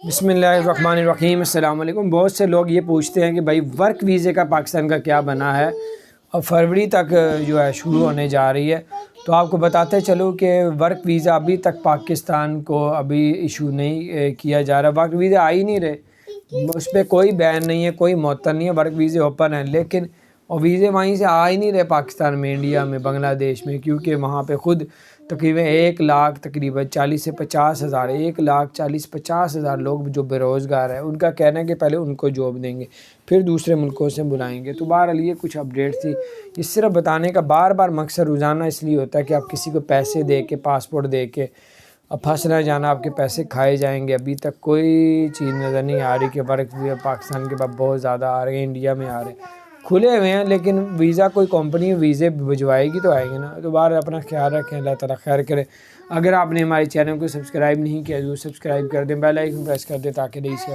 बिस्मिल्लाहिर्रहमानिर्रहीम। अस्सलाम वालेकुम। बहुत से लोग ये पूछते हैं कि भाई वर्क वीज़े का पाकिस्तान का क्या बना है, और फरवरी तक जो है शुरू होने जा रही है। तो आपको बताते चलूँ कि वर्क वीज़ा अभी तक पाकिस्तान को अभी इशू नहीं किया जा रहा। वर्क वीज़े आ ही नहीं रहे, उस पर कोई बैन नहीं है, कोई मुअत्तल नहीं है, वर्क वीज़े ओपन है। लेकिन और वीज़े वहीं से आ ही नहीं रहे पाकिस्तान में, इंडिया में, बांग्लादेश में, क्योंकि वहाँ पे ख़ुद तकरीबन 1 लाख तकरीबन 40 से 50 हज़ार 1,40,50,000 लोग जो बेरोज़गार हैं। उनका कहना है कि पहले उनको जॉब देंगे, फिर दूसरे मुल्कों से बुलाएंगे। तो बहरहाल ये कुछ अपडेट थी। ये सिर्फ बताने का बार बार मकसद रोज़ाना इसलिए होता है कि आप किसी को पैसे दे के, पासपोर्ट दे के अब फंस ना जाना, आपके पैसे खाए जाएंगे। अभी तक कोई चीज़ नज़र नहीं आ रही कि वर्क पाकिस्तान के पास बहुत ज़्यादा आ रहे हैं, इंडिया में आ रहे हैं, खुले हुए हैं। लेकिन वीज़ा कोई कंपनी वीज़े भिजवाएगी तो आएंगे ना। तो बाहर अपना ख्याल रखें, अल्लाह ताला खैर करे। अगर आपने हमारे चैनल को सब्सक्राइब नहीं किया तो सब्सक्राइब कर दें, बेल आइकन प्रेस कर दें ताकि नई सी